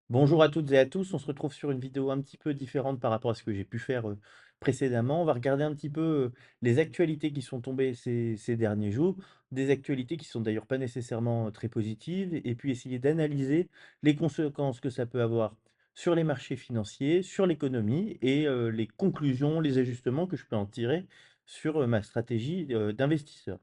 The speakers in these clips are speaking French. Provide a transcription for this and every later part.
Bonjour à toutes et à tous, on se retrouve sur une vidéo un petit peu différente par rapport à ce que j'ai pu faire précédemment. On va regarder un petit peu les actualités qui sont tombées ces derniers jours, des actualités qui sont d'ailleurs pas nécessairement très positives, et puis essayer d'analyser les conséquences que ça peut avoir sur les marchés financiers, sur l'économie et les conclusions, les ajustements que je peux en tirer sur ma stratégie d'investisseur.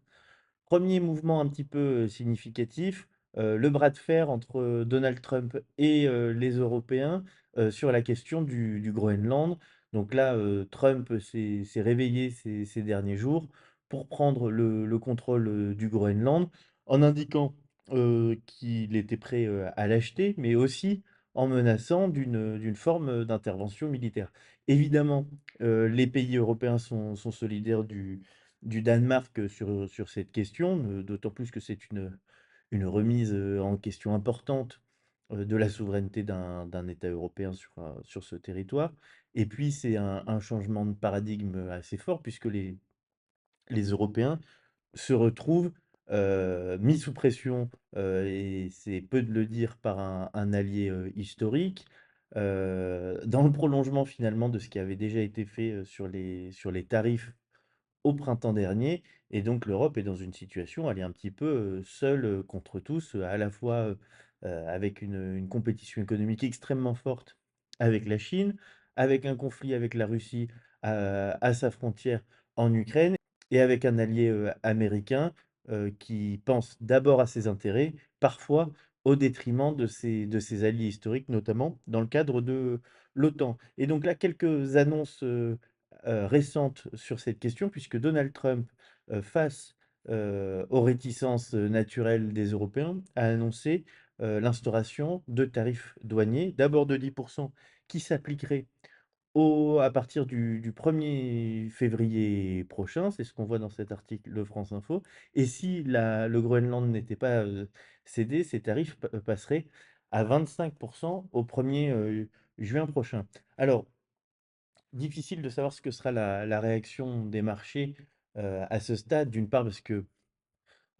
Premier mouvement un petit peu, significatif, le bras de fer entre, Donald Trump et les Européens, sur la question du Groenland. Donc là, Trump s'est réveillé ces derniers jours pour prendre le contrôle, du Groenland en indiquant, qu'il était prêt, à l'acheter, mais aussi en menaçant d'une forme, d'intervention militaire. Évidemment, les pays européens sont solidaires du Danemark sur cette question, d'autant plus que c'est une remise en question importante de la souveraineté d'un État européen sur ce territoire. Et puis c'est un changement de paradigme assez fort puisque les Européens se retrouvent mis sous pression, et c'est peu de le dire, par un allié historique, dans le prolongement finalement de ce qui avait déjà été fait sur les tarifs au printemps dernier. Et donc l'Europe est dans une situation, elle est un petit peu, seule, contre tous, à la fois, avec une compétition économique extrêmement forte avec la Chine, avec un conflit avec la Russie à sa frontière en Ukraine, et avec un allié, américain, qui pense d'abord à ses intérêts, parfois au détriment de ses alliés historiques, notamment dans le cadre de l'OTAN. Et donc là, quelques annonces, récente sur cette question, puisque Donald Trump, face, aux réticences, naturelles des Européens, a annoncé, l'instauration de tarifs douaniers, d'abord de 10 qui s'appliqueraient à partir du 1er février prochain. C'est ce qu'on voit dans cet article de France Info. Et si le Groenland n'était pas, cédé, ces tarifs passeraient à 25 au 1er juin prochain. Alors, difficile de savoir ce que sera la réaction des marchés, à ce stade. D'une part parce que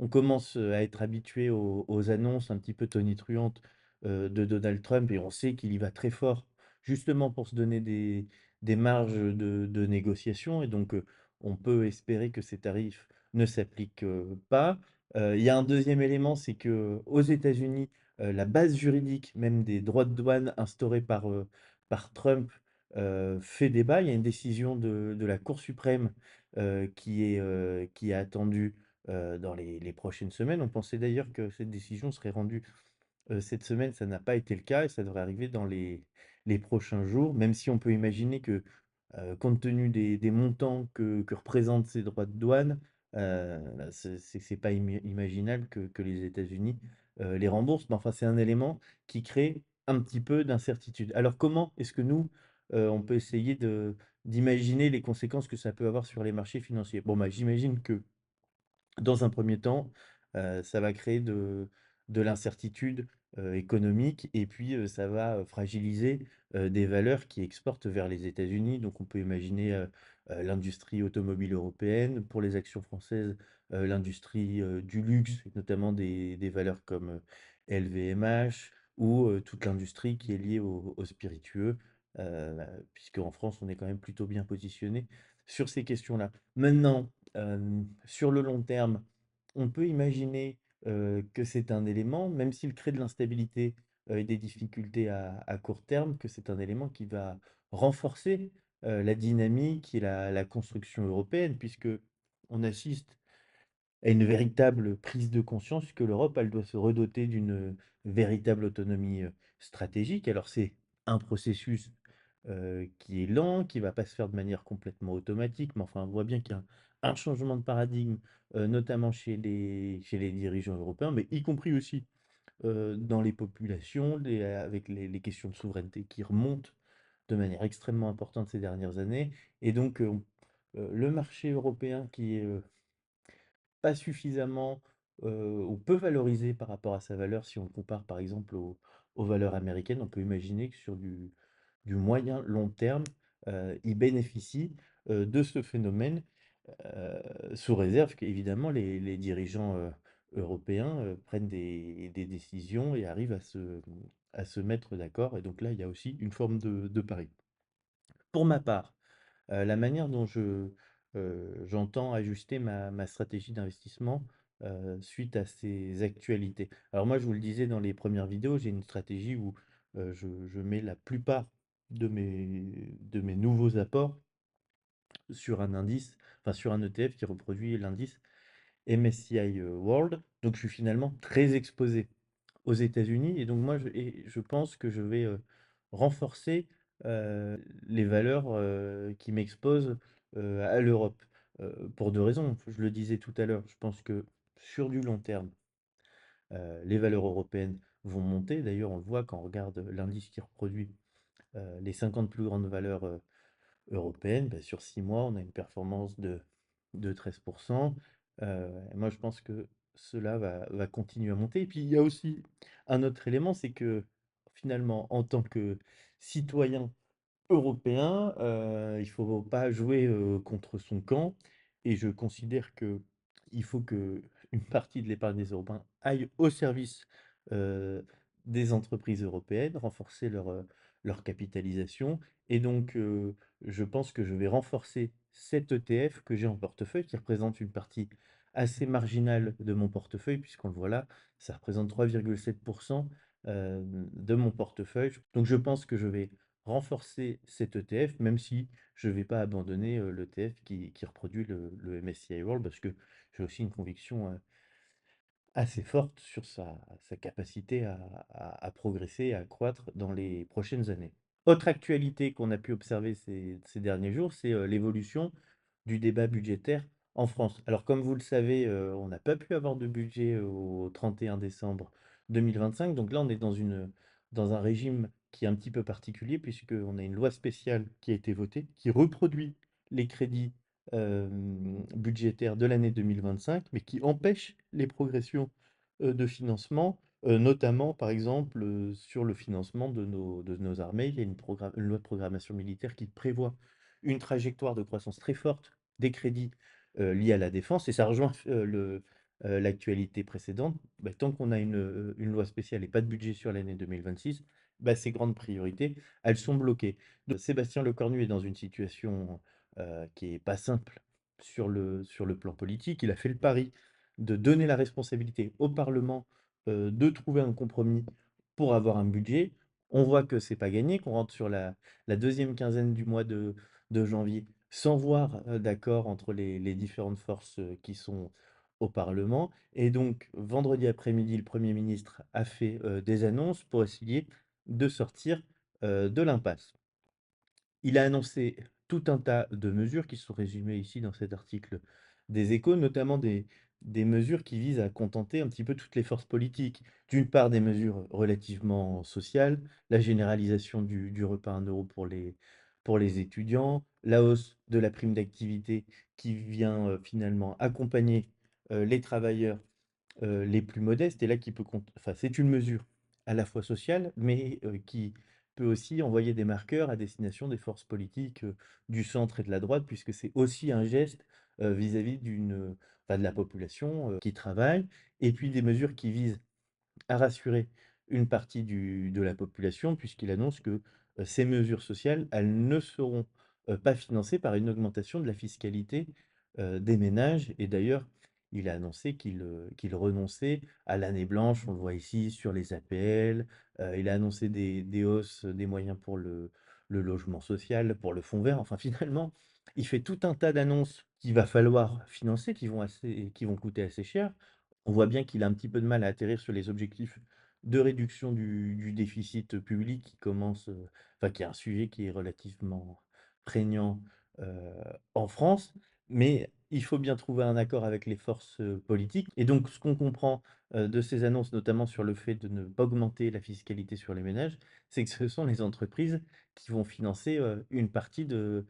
on commence, à être habitué aux annonces un petit peu tonitruantes, de Donald Trump, et on sait qu'il y va très fort, justement pour se donner des marges de négociation. Et donc, on peut espérer que ces tarifs ne s'appliquent, pas. Il y a un deuxième élément, c'est qu'aux États-Unis, la base juridique même des droits de douane instaurés par Trump, fait débat. Il y a une décision de la Cour suprême, qui est attendue dans les prochaines semaines. On pensait d'ailleurs que cette décision serait rendue cette semaine. Ça n'a pas été le cas et ça devrait arriver dans les prochains jours, même si on peut imaginer que, compte tenu des montants que représentent ces droits de douane, c'est pas imaginable que les États-Unis les remboursent. Mais enfin, c'est un élément qui crée un petit peu d'incertitude. Alors, comment est-ce que nous, on peut essayer d'imaginer les conséquences que ça peut avoir sur les marchés financiers? Bon, bah, j'imagine que dans un premier temps, ça va créer de l'incertitude, économique, et puis, ça va, fragiliser, des valeurs qui exportent vers les États-Unis. Donc on peut imaginer, l'industrie automobile européenne, pour les actions françaises, l'industrie, du luxe, et notamment des valeurs comme, LVMH, ou, toute l'industrie qui est liée aux spiritueux, heu, puisqu'en France, on est quand même plutôt bien positionné sur ces questions-là. Maintenant, sur le long terme, on peut imaginer, que c'est un élément, même s'il crée de l'instabilité, et des difficultés à court terme, que c'est un élément qui va renforcer, la dynamique et la construction européenne, puisque on assiste à une véritable prise de conscience que l'Europe, elle doit se redoter d'une véritable autonomie, stratégique. Alors c'est un processus, qui est lent, qui va pas se faire de manière complètement automatique, mais enfin, on voit bien qu'il y a un changement de paradigme, notamment chez les dirigeants européens, mais y compris aussi, dans les populations, avec les questions de souveraineté qui remontent de manière extrêmement importante ces dernières années. Et donc, le marché européen qui est, pas suffisamment, ou peu valorisé par rapport à sa valeur, si on le compare par exemple aux valeurs américaines, on peut imaginer que sur du moyen long terme, il bénéficie, de ce phénomène, sous réserve qu'évidemment les dirigeants, européens, prennent des décisions et arrivent à se mettre d'accord et donc là, il y a aussi une forme de pari. Pour ma part, la manière dont j'entends ajuster ma stratégie d'investissement, suite à ces actualités. Alors moi, je vous le disais dans les premières vidéos, j'ai une stratégie où, je mets la plupart de mes nouveaux apports sur un indice, enfin sur un ETF qui reproduit l'indice MSCI World. Donc je suis finalement très exposé aux États-Unis et donc moi je pense que je vais renforcer les valeurs qui m'exposent à l'Europe. Pour deux raisons. Je le disais tout à l'heure, je pense que sur du long terme, les valeurs européennes vont monter. D'ailleurs, on le voit quand on regarde l'indice qui reproduit les 50 plus grandes valeurs européenne, bah, sur 6 mois, on a une performance de 13%. Moi, je pense que cela va continuer à monter. Et puis, il y a aussi un autre élément, c'est que finalement, en tant que citoyen européen, il faut pas jouer, contre son camp et je considère que il faut que une partie de l'épargne des Européens aille au service, heu, des entreprises européennes, renforcer leur capitalisation et donc je pense que je vais renforcer cet ETF que j'ai en portefeuille, qui représente une partie assez marginale de mon portefeuille puisqu'on le voit là, ça représente 3,7 de mon portefeuille. Donc je pense que je vais renforcer cet ETF, même si je ne vais pas abandonner l'ETF qui reproduit le MSCI World, parce que j'ai aussi une conviction assez forte sur sa capacité à progresser et à croître dans les prochaines années. Autre actualité qu'on a pu observer ces derniers jours, c'est l'évolution du débat budgétaire en France. Alors comme vous le savez, on n'a pas pu avoir de budget au 31 décembre 2025, donc là on est dans un régime qui est un petit peu particulier, puisqu'on a une loi spéciale qui a été votée, qui reproduit les crédits budgétaires de l'année 2025, mais qui empêche les progressions de financement, notamment par exemple sur le financement de nos armées. Il y a une loi de programmation militaire qui prévoit une trajectoire de croissance très forte des crédits liés à la défense, et ça rejoint l'actualité précédente. Bah, tant qu'on a une loi spéciale et pas de budget sur l'année 2026, bah, ces grandes priorités, elles sont bloquées. Donc, Sébastien Lecornu est dans une situation qui est pas simple sur le plan politique. Il a fait le pari de donner la responsabilité au Parlement de trouver un compromis pour avoir un budget. On voit que c'est pas gagné, qu'on rentre sur la deuxième quinzaine du mois de janvier sans voir d'accord entre les différentes forces qui sont au Parlement. Et donc, vendredi après-midi, le Premier ministre a fait des annonces pour essayer de sortir de l'impasse. Il a annoncé tout un tas de mesures qui sont résumées ici dans cet article des Échos, notamment des mesures qui visent à contenter un petit peu toutes les forces politiques. D'une part, des mesures relativement sociales, la généralisation du repas à 1 € pour les étudiants, la hausse de la prime d'activité qui vient finalement accompagner les travailleurs les plus modestes et là qui peut enfin, c'est une mesure à la fois sociale, mais qui peut aussi envoyer des marqueurs à destination des forces politiques du centre et de la droite, puisque c'est aussi un geste vis-à-vis enfin, de la population qui travaille, et puis des mesures qui visent à rassurer une partie de la population, puisqu'il annonce que ces mesures sociales, elles ne seront pas financées par une augmentation de la fiscalité des ménages. Et d'ailleurs, il a annoncé qu'il renonçait à l'année blanche, on le voit ici, sur les APL. Il a annoncé des hausses des moyens pour le logement social, pour le fonds vert. Enfin, finalement, il fait tout un tas d'annonces qu'il va falloir financer, qui vont coûter assez cher. On voit bien qu'il a un petit peu de mal à atterrir sur les objectifs de réduction du déficit public enfin, qui est un sujet qui est relativement prégnant en France, mais il faut bien trouver un accord avec les forces politiques. Et donc, ce qu'on comprend de ces annonces, notamment sur le fait de ne pas augmenter la fiscalité sur les ménages, c'est que ce sont les entreprises qui vont financer une partie de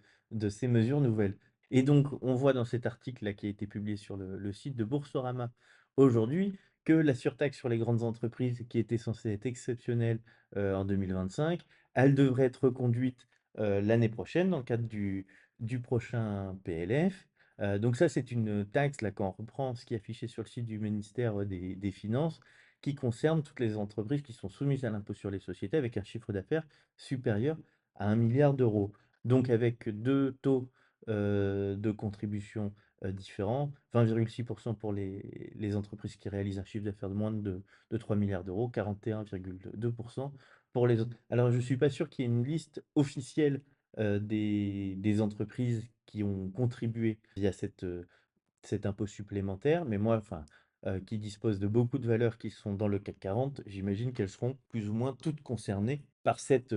ces mesures nouvelles. Et donc, on voit dans cet article-là qui a été publié sur le site de Boursorama aujourd'hui que la surtaxe sur les grandes entreprises, qui était censée être exceptionnelle en 2025, elle devrait être reconduite l'année prochaine dans le cadre du prochain PLF. Donc ça, c'est une taxe, là, quand on reprend ce qui est affiché sur le site du ministère des Finances, qui concerne toutes les entreprises qui sont soumises à l'impôt sur les sociétés avec un chiffre d'affaires supérieur à 1 milliard d'euros. Donc avec 2 taux, de contribution, différents, 20,6 pour les entreprises qui réalisent un chiffre d'affaires de moins de 3 milliards d'euros, 41,2 pour les autres. Alors je ne suis pas sûr qu'il y ait une liste officielle, des entreprises qui ont contribué via cet impôt supplémentaire, mais moi, enfin, qui disposent de beaucoup de valeurs qui sont dans le CAC 40, j'imagine qu'elles seront plus ou moins toutes concernées par cette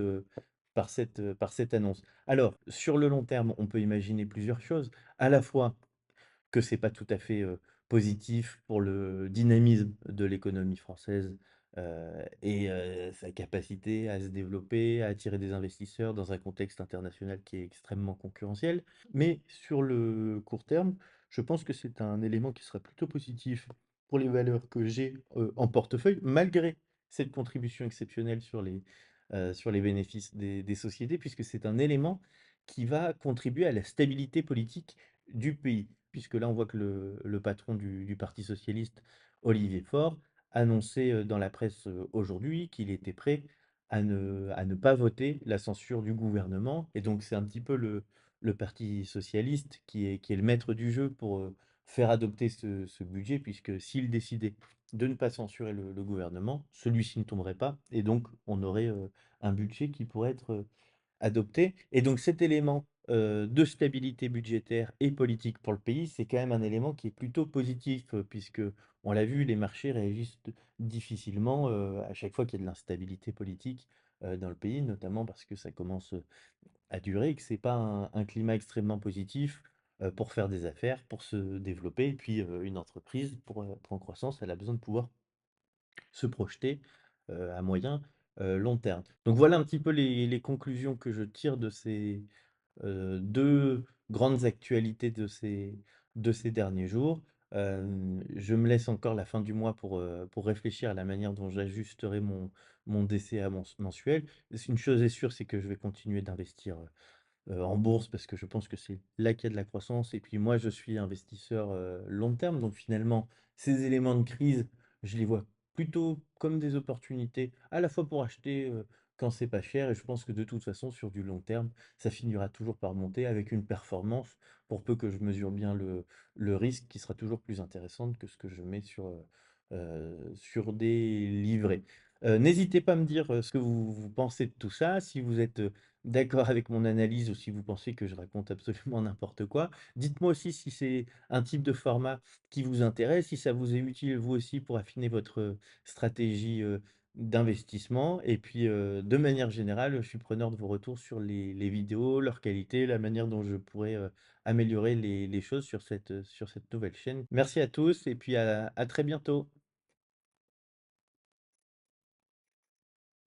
annonce. Alors, sur le long terme, on peut imaginer plusieurs choses. À la fois que c'est pas tout à fait, positif pour le dynamisme de l'économie française, et sa capacité à se développer, à attirer des investisseurs dans un contexte international qui est extrêmement concurrentiel. Mais sur le court terme, je pense que c'est un élément qui sera plutôt positif pour les valeurs que j'ai, en portefeuille, malgré cette contribution exceptionnelle sur les bénéfices des sociétés, puisque c'est un élément qui va contribuer à la stabilité politique du pays. Puisque là, on voit que le patron du Parti socialiste, Olivier Faure, annonçait dans la presse aujourd'hui qu'il était prêt à ne pas voter la censure du gouvernement. Et donc, c'est un petit peu le Parti socialiste qui est le maître du jeu pour faire adopter ce budget, puisque s'il décidait de ne pas censurer le gouvernement, celui-ci ne tomberait pas. Et donc, on aurait un budget qui pourrait être adopté. Et donc cet élément de stabilité budgétaire et politique pour le pays, c'est quand même un élément qui est plutôt positif, puisque on l'a vu, les marchés réagissent difficilement à chaque fois qu'il y a de l'instabilité politique dans le pays, notamment parce que ça commence à durer et que c'est pas un climat extrêmement positif pour faire des affaires, pour se développer. Et puis une entreprise, pour en croissance, elle a besoin de pouvoir se projeter à moyen, long terme. Donc voilà un petit peu les conclusions que je tire de ces 2 grandes actualités de ces derniers jours. Je me laisse encore la fin du mois pour réfléchir à la manière dont j'ajusterai mon DCA mensuel. Une chose est sûre, c'est que je vais continuer d'investir en bourse parce que je pense que c'est là qu'il y a de la croissance. Et puis moi, je suis investisseur long terme. Donc finalement, ces éléments de crise, je les vois plutôt comme des opportunités, à la fois pour acheter quand c'est pas cher. Et je pense que de toute façon, sur du long terme, ça finira toujours par monter avec une performance, pour peu que je mesure bien le risque, qui sera toujours plus intéressante que ce que je mets sur des livrets. N'hésitez pas à me dire ce que vous pensez de tout ça, si vous êtes d'accord avec mon analyse ou si vous pensez que je raconte absolument n'importe quoi. Dites-moi aussi si c'est un type de format qui vous intéresse, si ça vous est utile vous aussi pour affiner votre stratégie d'investissement. Et puis de manière générale, je suis preneur de vos retours sur les vidéos, leur qualité, la manière dont je pourrais améliorer les choses sur cette nouvelle chaîne. Merci à tous et puis à très bientôt.